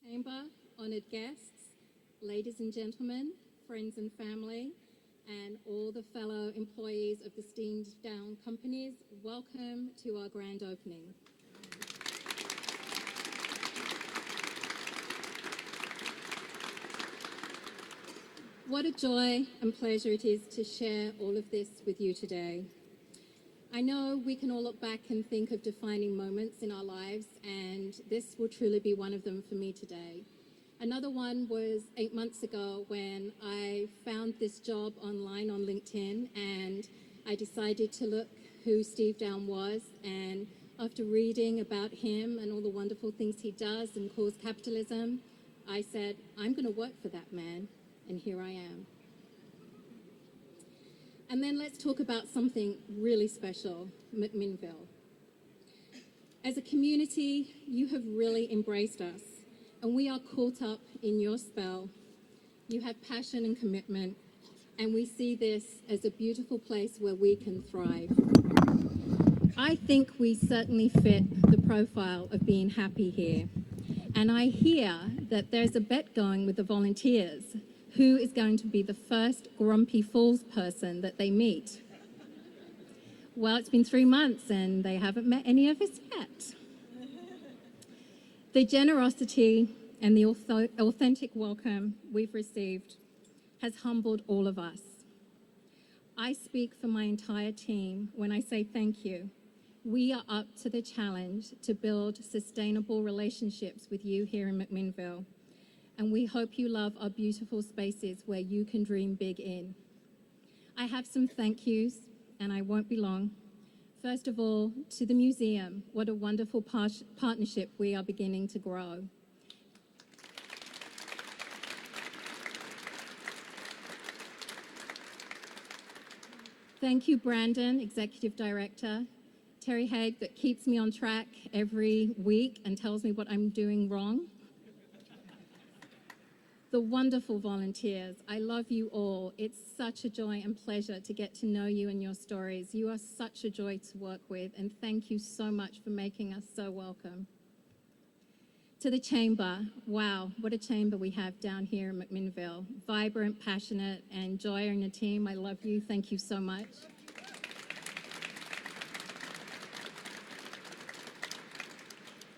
Chamber, honoured guests, ladies and gentlemen, friends and family, and all the fellow employees of the Steamed Down Companies, welcome to our grand opening. What a joy and pleasure it is to share all of this with you today. I know we can all look back and think of defining moments in our lives, and this will truly be one of them for me today. Another one was 8 months ago when I found this job online on LinkedIn, and I decided to look who Steve Down was, and after reading about him and all the wonderful things he does and calls capitalism, I said, I'm going to work for that man, and here I am. And then let's talk about something really special, McMinnville. As a community, you have really embraced us, and we are caught up in your spell. You have passion and commitment, and we see this as a beautiful place where we can thrive. I think we certainly fit the profile of being happy here. And I hear that there's a bet going with the volunteers who is going to be the first Grumpy Falls person that they meet. Well, it's been 3 months and they haven't met any of us yet. The generosity and the authentic welcome we've received has humbled all of us. I speak for my entire team when I say thank you. We are up to the challenge to build sustainable relationships with you here in McMinnville. And we hope you love our beautiful spaces where you can dream big in. I have some thank yous, and I won't be long. First of all, to the museum, what a wonderful partnership we are beginning to grow. Thank you, Brandon, Executive Director, Terry Haig, that keeps me on track every week and tells me what I'm doing wrong. The wonderful volunteers, I love you all. It's such a joy and pleasure to get to know you and your stories. You are such a joy to work with, and thank you so much for making us so welcome. To the chamber, wow, what a chamber we have down here in McMinnville. Vibrant, passionate, and Joy and the team, I love you. Thank you so much.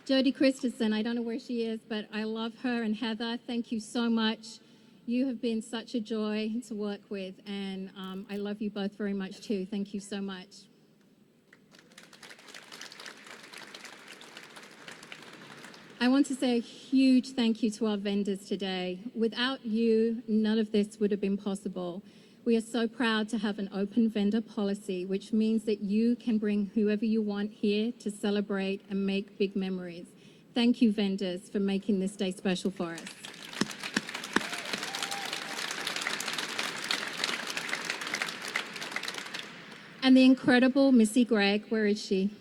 Jodie Christensen, I don't know where she is, but I love her, and Heather, thank you so much. You have been such a joy to work with, and I love you both very much too. Thank you so much. I want to say a huge thank you to our vendors today. Without you, none of this would have been possible. We are so proud to have an open vendor policy, which means that you can bring whoever you want here to celebrate and make big memories. Thank you, vendors, for making this day special for us. And the incredible Missy Gregg, where is she?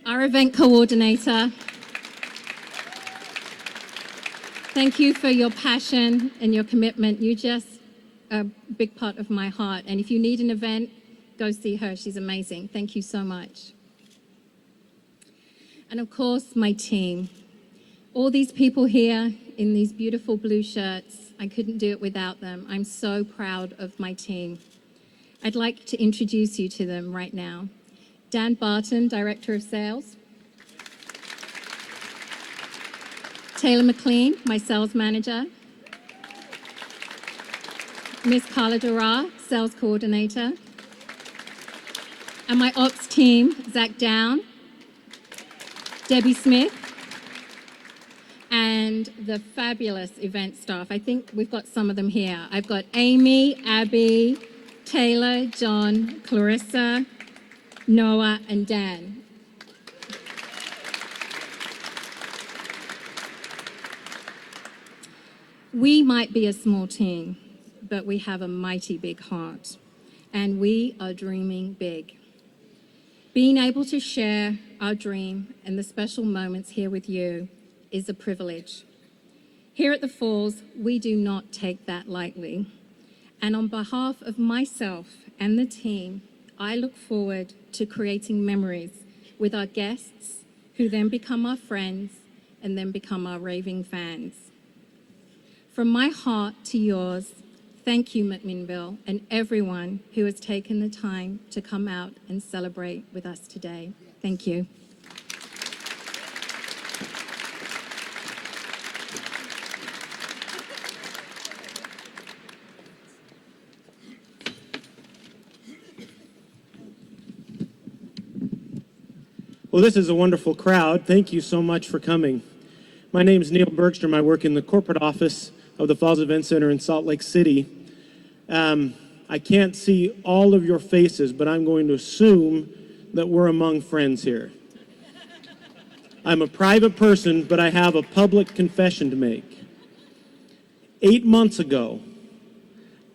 Our event coordinator. Thank you for your passion and your commitment. You just a big part of my heart. And if you need an event, go see her. She's amazing. Thank you so much. And of course, my team. All these people here in these beautiful blue shirts, I couldn't do it without them. I'm so proud of my team. I'd like to introduce you to them right now. Dan Barton, Director of Sales. Taylor McLean, my Sales Manager. Ms. Carla Dura, Sales Coordinator. And my ops team, Zach Down, Debbie Smith, and the fabulous event staff. I think we've got some of them here. I've got Amy, Abby, Taylor, John, Clarissa, Noah, and Dan. We might be a small team, but we have a mighty big heart, and we are dreaming big. Being able to share our dream and the special moments here with you is a privilege. Here at the Falls, we do not take that lightly. And on behalf of myself and the team, I look forward to creating memories with our guests, who then become our friends, and then become our raving fans. From my heart to yours, thank you, McMinnville, and everyone who has taken the time to come out and celebrate with us today. Thank you. Well, this is a wonderful crowd. Thank you so much for coming. My name is Neil Bergstrom. I work in the corporate office of the Falls Event Center in Salt Lake City. I can't see all of your faces, but I'm going to assume that we're among friends here. I'm a private person, but I have a public confession to make. 8 months ago,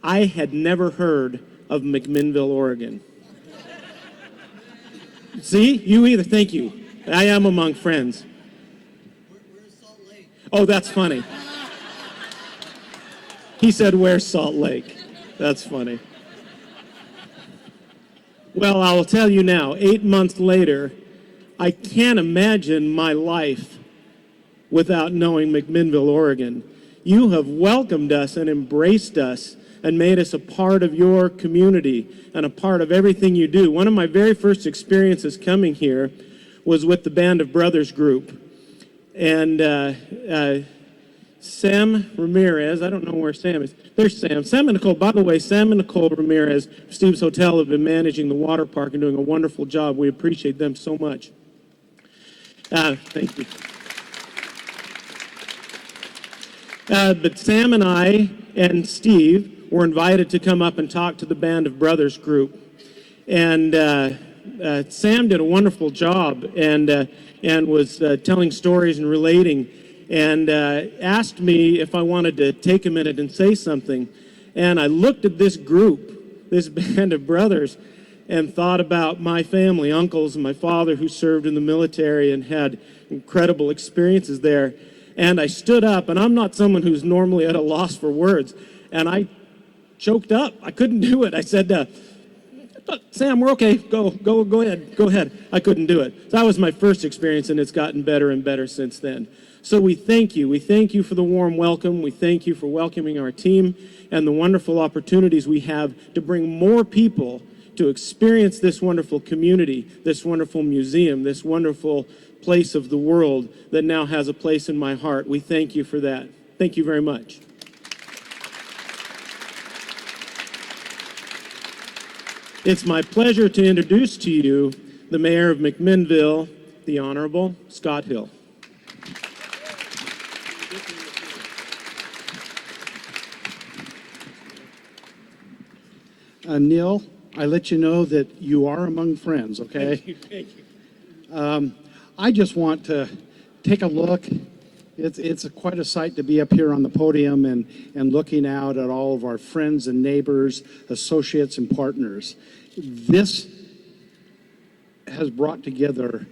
I had never heard of McMinnville, Oregon. See? You either. Thank you. I am among friends. Where's Salt Lake? Oh, that's funny. He said, where's Salt Lake? That's funny. Well, I will tell you now, 8 months later, I can't imagine my life without knowing McMinnville, Oregon. You have welcomed us and embraced us and made us a part of your community and a part of everything you do. One of my very first experiences coming here was with the Band of Brothers group. And Sam Ramirez, I don't know where Sam is. There's Sam. Sam and Nicole, by the way, Sam and Nicole Ramirez, Steve's Hotel, have been managing the water park and doing a wonderful job. We appreciate them so much. Thank you. But Sam and I and Steve were invited to come up and talk to the Band of Brothers group. And Sam did a wonderful job and was telling stories and relating and asked me if I wanted to take a minute and say something. And I looked at this group, this Band of Brothers, and thought about my family, uncles and my father who served in the military and had incredible experiences there. And I stood up, and I'm not someone who's normally at a loss for words, and I choked up. I couldn't do it. I said, Sam, we're okay. Go ahead. I couldn't do it. So that was my first experience, and it's gotten better and better since then. So we thank you. We thank you for the warm welcome. We thank you for welcoming our team and the wonderful opportunities we have to bring more people to experience this wonderful community, this wonderful museum, this wonderful place of the world that now has a place in my heart. We thank you for that. Thank you very much. It's my pleasure to introduce to you the Mayor of McMinnville, the Honorable Scott Hill. Neil, I let you know that you are among friends, okay? Thank you. I just want to take a look. It's quite a sight to be up here on the podium and looking out at all of our friends and neighbors, associates and partners. This has brought together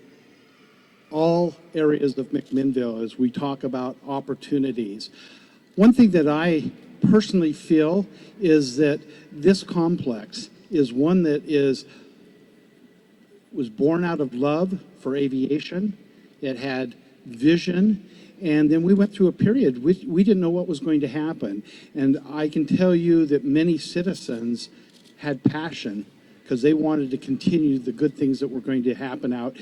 all areas of McMinnville as we talk about opportunities. One thing that I personally feel is that this complex is one that was born out of love for aviation. It had vision, and then we went through a period we didn't know what was going to happen. And I can tell you that many citizens had passion because they wanted to continue the good things that were going to happen out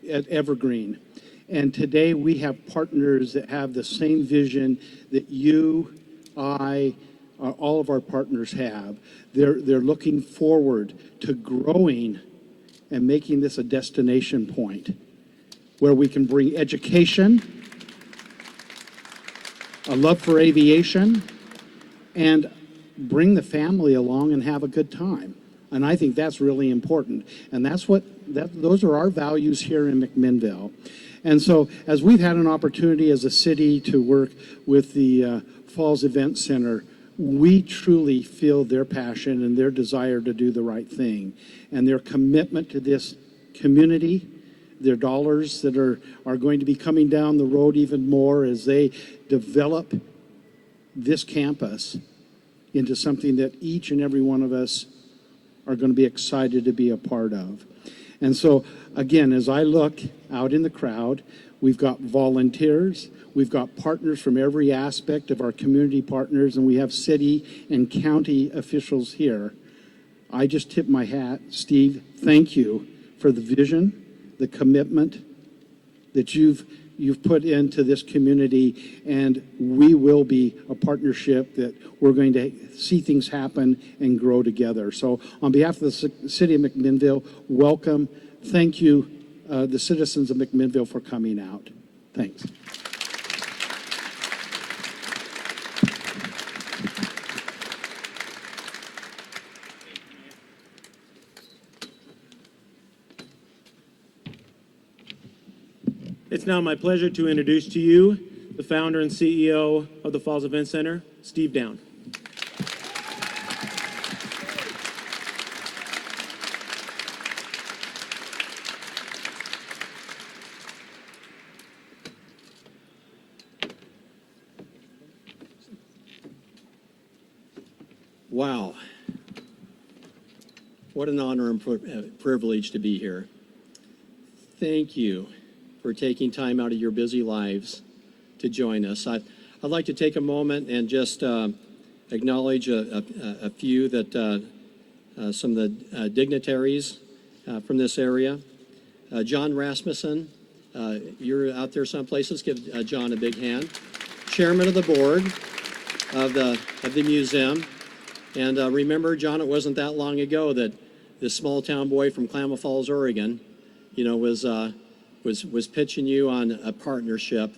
at Evergreen. And today we have partners that have the same vision that you, I, all of our partners have. They're looking forward to growing and making this a destination point where we can bring education, a love for aviation, and bring the family along and have a good time. And I think that's really important. And those are our values here in McMinnville. And so as we've had an opportunity as a city to work with the Falls Event Center, we truly feel their passion and their desire to do the right thing and their commitment to this community, their dollars that are going to be coming down the road even more as they develop this campus into something that each and every one of us are going to be excited to be a part of. And so, again, as I look out in the crowd, We've got volunteers. We've got partners from every aspect of our community partners, and we have city and county officials here. I just tip my hat. Steve, thank you for the vision, the commitment that you've put into this community, and we will be a partnership that we're going to see things happen and grow together. So on behalf of the city of McMinnville, welcome. Thank you, the citizens of McMinnville, for coming out. Thanks. It's now my pleasure to introduce to you the founder and CEO of the Falls Event Center, Steve Down. Wow. What an honor and privilege to be here. Thank you for taking time out of your busy lives to join us. I'd like to take a moment and just acknowledge a few that some of the dignitaries from this area. John Rasmussen, you're out there someplace. Let's give John a big hand. Chairman of the board of the museum. And remember, John, it wasn't that long ago that this small town boy from Klamath Falls, Oregon, was pitching you on a partnership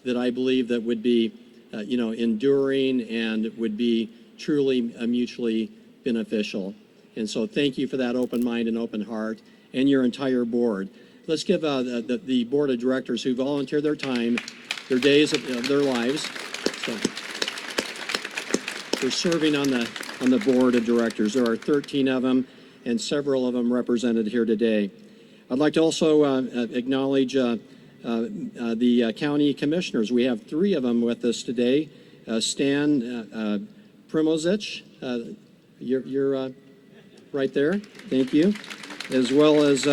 that I believe that would be, enduring and would be truly mutually beneficial. And so thank you for that open mind and open heart, and your entire board. Let's give the board of directors who volunteered their time, their days of their lives, for serving on the board of directors. There are 13 of them, and several of them represented here today. I'd like to also acknowledge the county commissioners. We have 3 of them with us today. Stan Primozich, you're right there. Thank you. As well as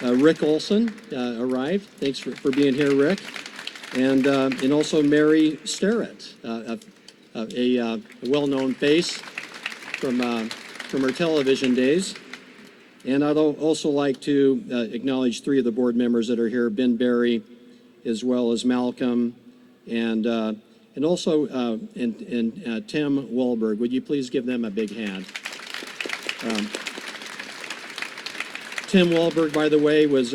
Rick Olson arrived. Thanks for being here, Rick. And also Mary Starrett, a well-known face from her television days. And I'd also like to acknowledge 3 of the board members that are here, Ben Berry, as well as Malcolm, and also Tim Wahlberg. Would you please give them a big hand? Tim Wahlberg, by the way, was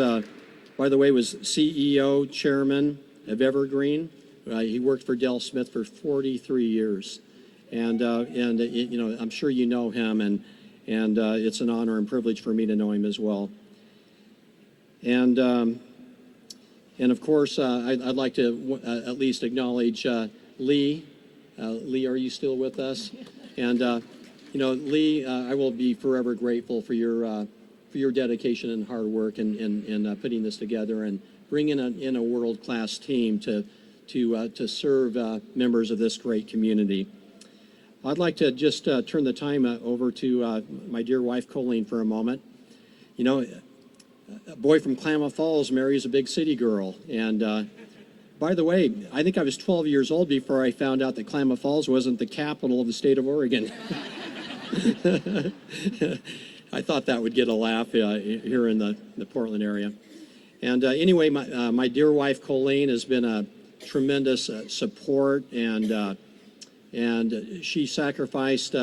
CEO, chairman of Evergreen. He worked for Del Smith for 43 years, and I'm sure you know him, and it's an honor and privilege for me to know him as well. And of course, I'd like to at least acknowledge Lee. Lee, are you still with us? And Lee, I will be forever grateful for your dedication and hard work in putting this together and bringing in a world-class team to serve members of this great community. I'd like to just turn the time over to my dear wife, Colleen, for a moment. You know, a boy from Klamath Falls marries a big city girl. And by the way, I think I was 12 years old before I found out that Klamath Falls wasn't the capital of the state of Oregon. I thought that would get a laugh here in the Portland area. And anyway, my dear wife, Colleen, has been a tremendous support, and she sacrificed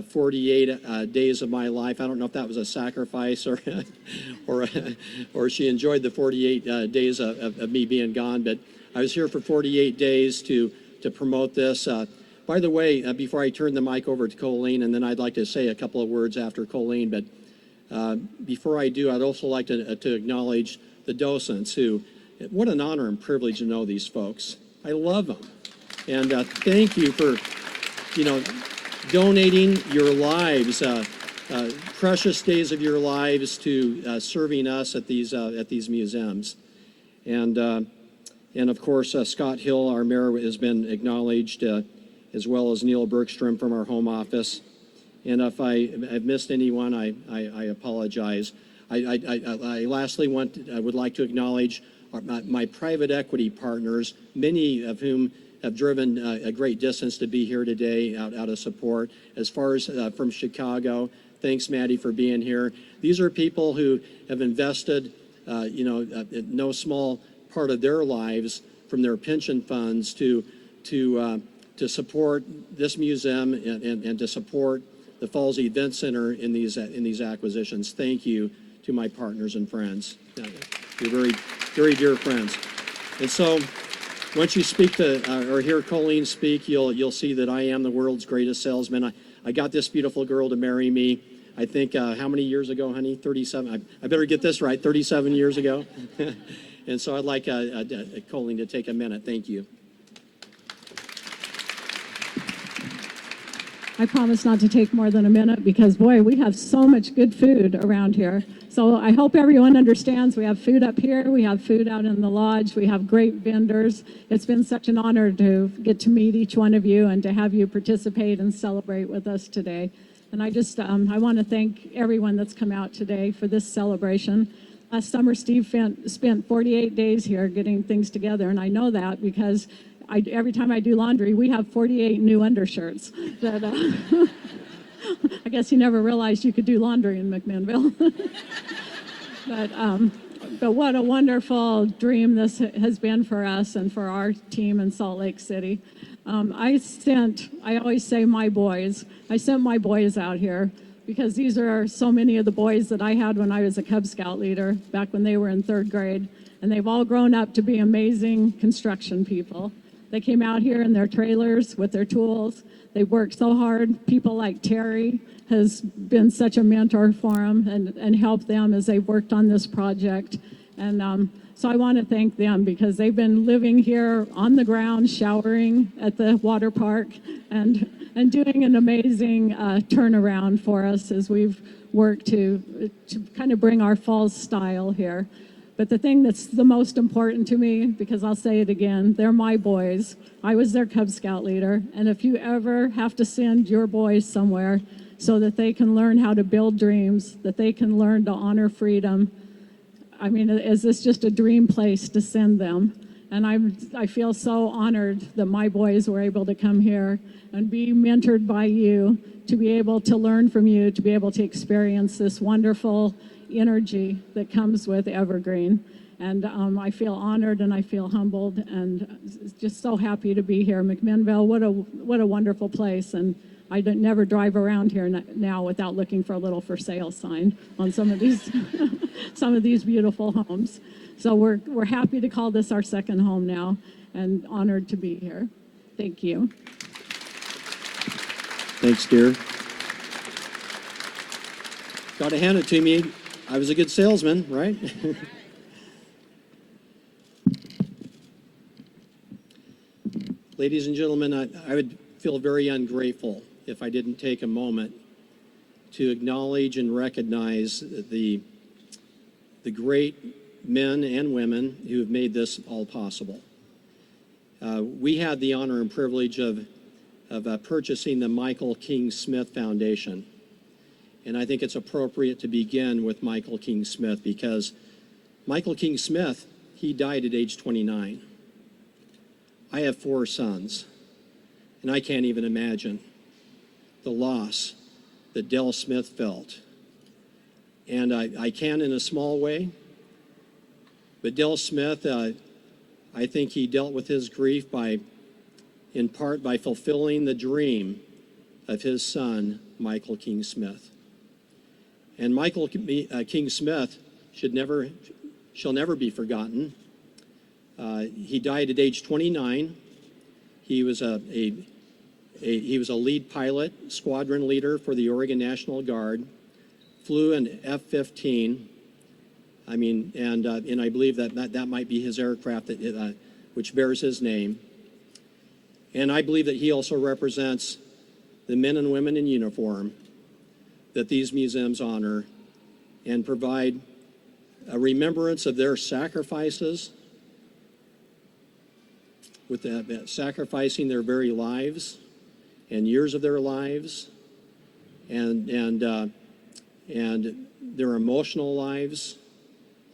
48 days of my life. I don't know if that was a sacrifice or she enjoyed the 48 days of me being gone, but I was here for 48 days to promote this. By the way, before I turn the mic over to Colleen, and then I'd like to say a couple of words after Colleen, but before I do, I'd also like to acknowledge the docents who, what an honor and privilege to know these folks. I love them. And thank you for, donating your lives, precious days of your lives to serving us at these museums. And of course, Scott Hill, our mayor, has been acknowledged, as well as Neil Bergstrom from our home office. And if I've missed anyone, I apologize. I lastly would like to acknowledge my private equity partners, many of whom have driven a great distance to be here today out of support. As far as from Chicago, thanks, Maddie, for being here. These are people who have invested, no small part of their lives from their pension funds to support this museum and to support the Falls Event Center in these acquisitions. Thank you to my partners and friends. You're very, very dear friends. And so, once you speak to or hear Colleen speak, you'll see that I am the world's greatest salesman. I got this beautiful girl to marry me. I think how many years ago, honey? 37. I better get this right. 37 years ago. And so I'd like Colleen to take a minute. Thank you. I promise not to take more than a minute because, boy, we have so much good food around here. So I hope everyone understands we have food up here, we have food out in the lodge, we have great vendors. It's been such an honor to get to meet each one of you and to have you participate and celebrate with us today. And I just, I want to thank everyone that's come out today for this celebration. Last summer, Steve spent 48 days here getting things together, and I know that because every time I do laundry, we have 48 new undershirts that I guess he never realized you could do laundry in McMinnville. But what a wonderful dream this has been for us and for our team in Salt Lake City. I always say my boys. I sent my boys out here because these are so many of the boys that I had when I was a Cub Scout leader back when they were in 3rd grade. And they've all grown up to be amazing construction people. They came out here in their trailers with their tools. They worked so hard. People like Terry has been such a mentor for them and helped them as they've worked on this project. And so I want to thank them because they've been living here on the ground, showering at the water park, and doing an amazing turnaround for us as we've worked to kind of bring our falls style here. But the thing that's the most important to me, because I'll say it again, they're my boys. I was their Cub Scout leader. And if you ever have to send your boys somewhere so that they can learn how to build dreams, that they can learn to honor freedom, I mean, is this just a dream place to send them? And I feel so honored that my boys were able to come here and be mentored by you, to be able to learn from you, to be able to experience this wonderful energy that comes with Evergreen. And I feel honored and I feel humbled and just so happy to be here. McMinnville, what a wonderful place. And I never drive around here now without looking for a little for sale sign on some of these some of these beautiful homes. So we're happy to call this our second home now and honored to be here. Thank you. Thanks, dear. Got to hand it to me. I was a good salesman, right? Ladies and gentlemen, I would feel very ungrateful if I didn't take a moment to acknowledge and recognize the great men and women who have made this all possible. We had the honor and privilege of purchasing the Michael King Smith Foundation. And I think it's appropriate to begin with Michael King Smith because Michael King Smith, he died at age 29. I have 4 sons, and I can't even imagine the loss that Del Smith felt. And I can in a small way, but Del Smith, I think he dealt with his grief in part by fulfilling the dream of his son, Michael King Smith. And Michael King Smith shall never be forgotten. He died at age 29. He was a lead pilot, squadron leader for the Oregon National Guard, flew an F-15. I mean, and I believe that might be his aircraft which bears his name. And I believe that he also represents the men and women in uniform that these museums honor and provide a remembrance of their sacrifices, with sacrificing their very lives and years of their lives and their emotional lives.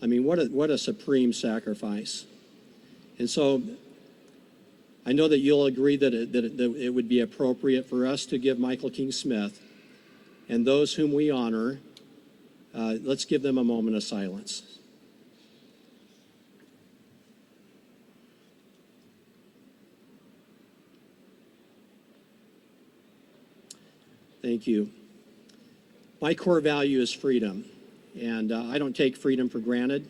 I mean, what a supreme sacrifice. And so I know that you'll agree that it would be appropriate for us to give Michael King Smith and those whom we honor, let's give them a moment of silence. Thank you. My core value is freedom, and I don't take freedom for granted.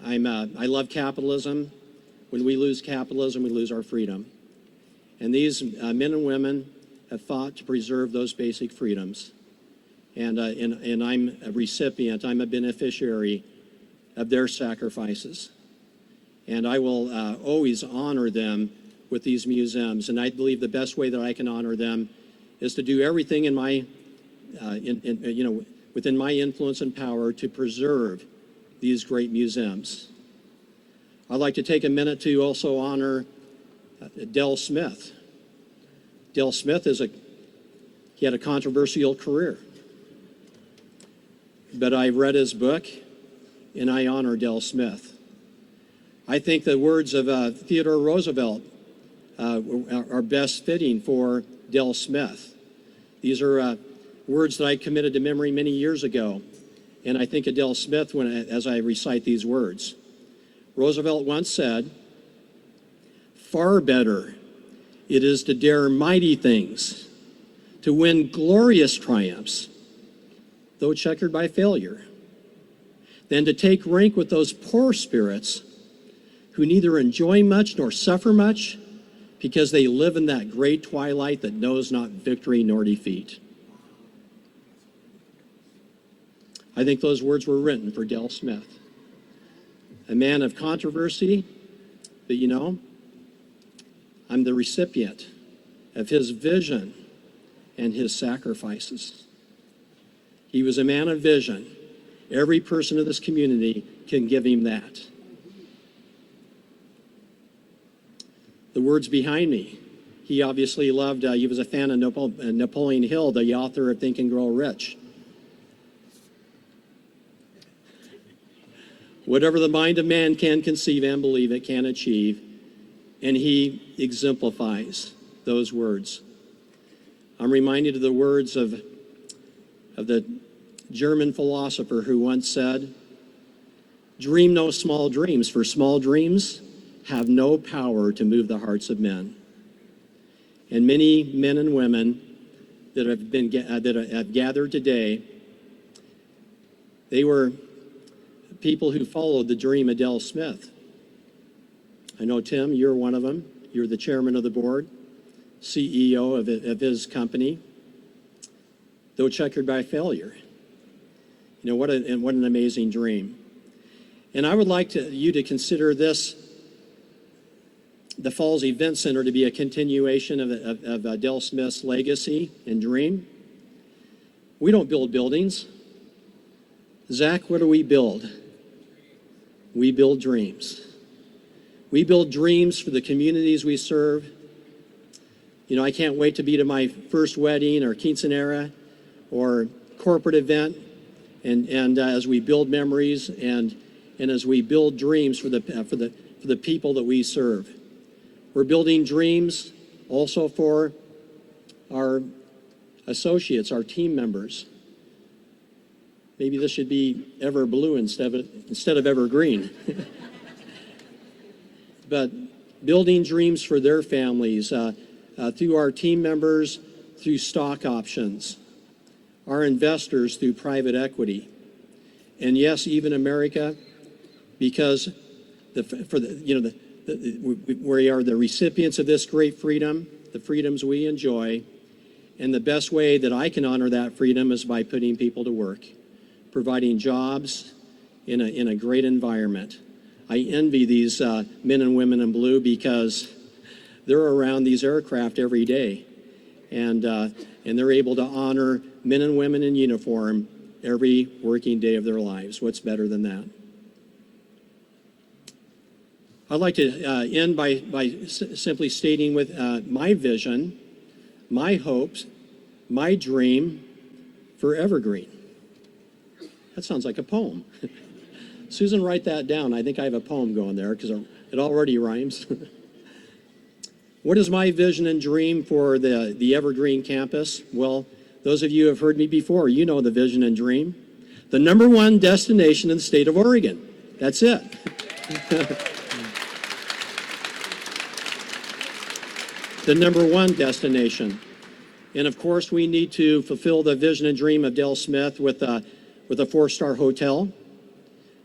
I love capitalism. When we lose capitalism, we lose our freedom. And these men and women have fought to preserve those basic freedoms. And I'm a recipient, I'm a beneficiary of their sacrifices. And I will always honor them with these museums. And I believe the best way that I can honor them is to do everything in my, within my influence and power to preserve these great museums. I'd like to take a minute to also honor Del Smith. Del Smith he had a controversial career. But I read his book, and I honor Del Smith. I think the words of Theodore Roosevelt are best fitting for Del Smith. These are words that I committed to memory many years ago, and I think of Del Smith as I recite these words. Roosevelt once said, "Far better it is to dare mighty things, to win glorious triumphs, though checkered by failure, than to take rank with those poor spirits who neither enjoy much nor suffer much, because they live in that great twilight that knows not victory nor defeat." I think those words were written for Del Smith, a man of controversy, but I'm the recipient of his vision and his sacrifices. He was a man of vision. Every person in this community can give him that. The words behind me, he obviously loved, he was a fan of Napoleon Hill, the author of Think and Grow Rich. Whatever the mind of man can conceive and believe, it can achieve. And he exemplifies those words. I'm reminded of the words of the German philosopher who once said, "Dream no small dreams, for small dreams have no power to move the hearts of men." And many men and women that have gathered today, they were people who followed the dream of Del Smith. I know, Tim, you're one of them. You're the chairman of the board, CEO of his company, though checkered by failure. What an amazing dream. And I would like you to consider this, the Falls Event Center, to be a continuation of Del Smith's legacy and dream. We don't build buildings. Zach, what do we build? We build dreams. We build dreams for the communities we serve. I can't wait to be to my first wedding or quinceanera or corporate event, and as we build memories and as we build dreams for the people that we serve. We're building dreams also for our associates, our team members. Maybe this should be ever blue instead of ever green. But building dreams for their families through our team members, through stock options, our investors through private equity, and yes, even America, because we are the recipients of this great freedom, the freedoms we enjoy, and the best way that I can honor that freedom is by putting people to work, providing jobs in a great environment. I envy these men and women in blue because they're around these aircraft every day, and they're able to honor men and women in uniform every working day of their lives. What's better than that? I'd like to end by simply stating with my vision, my hopes, my dream for Evergreen. That sounds like a poem. Susan, write that down. I think I have a poem going there because it already rhymes. What is my vision and dream for the Evergreen campus? Well, those of you who have heard me before, you know the vision and dream. The #1 destination in the state of Oregon. That's it. The #1 destination. And of course, we need to fulfill the vision and dream of Del Smith with a 4-star hotel.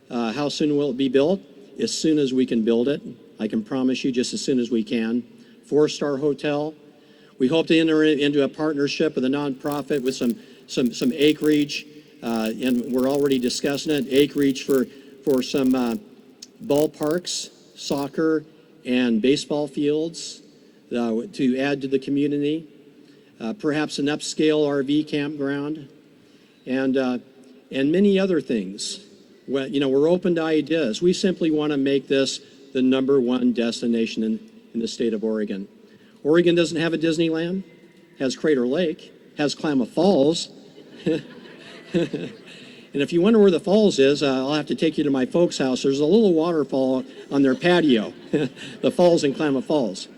How soon will it be built? As soon as we can build it. I can promise you, just as soon as we can. 4-star hotel. We hope to enter into a partnership with a nonprofit with some acreage, and we're already discussing it. Acreage for some ballparks, soccer and baseball fields to add to the community. Perhaps an upscale RV campground, and many other things. Well, we're open to ideas. We simply want to make this the #1 destination in the state of Oregon. Oregon doesn't have a Disneyland, has Crater Lake, has Klamath Falls. And if you wonder where the falls is, I'll have to take you to my folks' house. There's a little waterfall on their patio, the falls in Klamath Falls.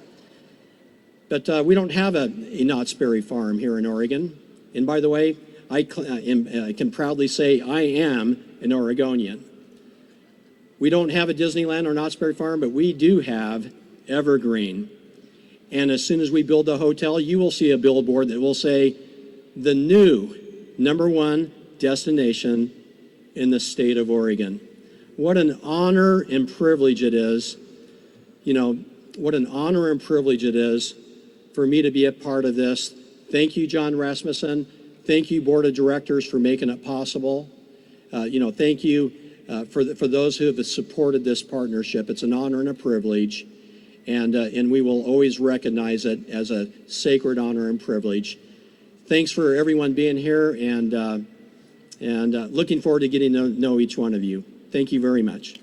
But we don't have a Knott's Berry Farm here in Oregon. And by the way, I can proudly say I am an Oregonian. We don't have a Disneyland or Knott's Berry Farm, but we do have Evergreen. And as soon as we build the hotel, you will see a billboard that will say, the new #1 destination in the state of Oregon. What an honor and privilege it is, what an honor and privilege it is for me to be a part of this. Thank you, John Rasmussen. Thank you, Board of Directors, for making it possible. Thank you for those who have supported this partnership. It's an honor and a privilege, and we will always recognize it as a sacred honor and privilege. Thanks for everyone being here, and looking forward to getting to know each one of you. Thank you very much.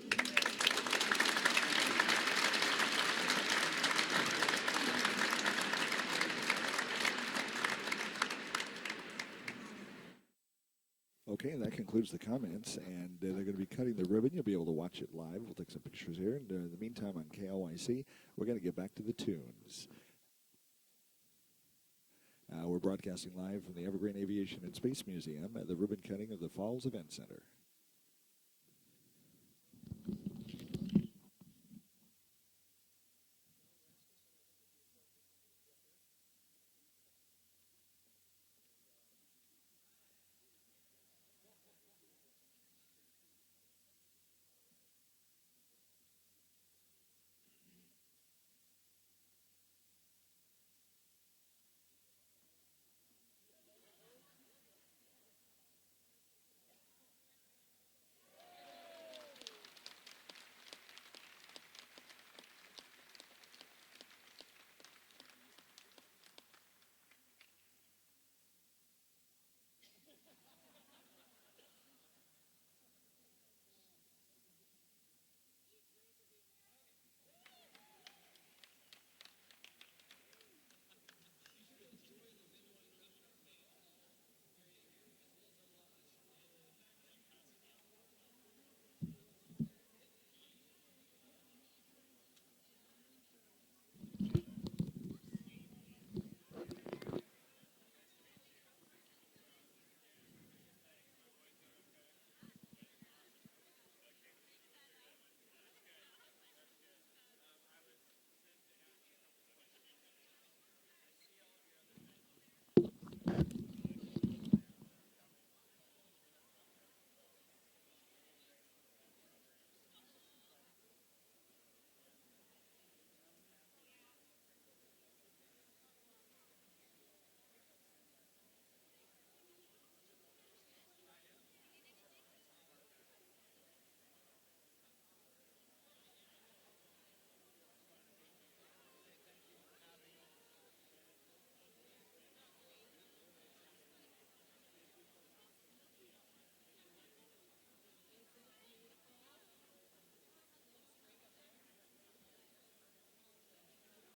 Okay, and that concludes the comments, and they're going to be cutting the ribbon. You'll be able to watch it live. We'll take some pictures here, and in the meantime on KLYC, we're going to get back to the tunes. We're broadcasting live from the Evergreen Aviation and Space Museum at the ribbon cutting of the Falls Event Center.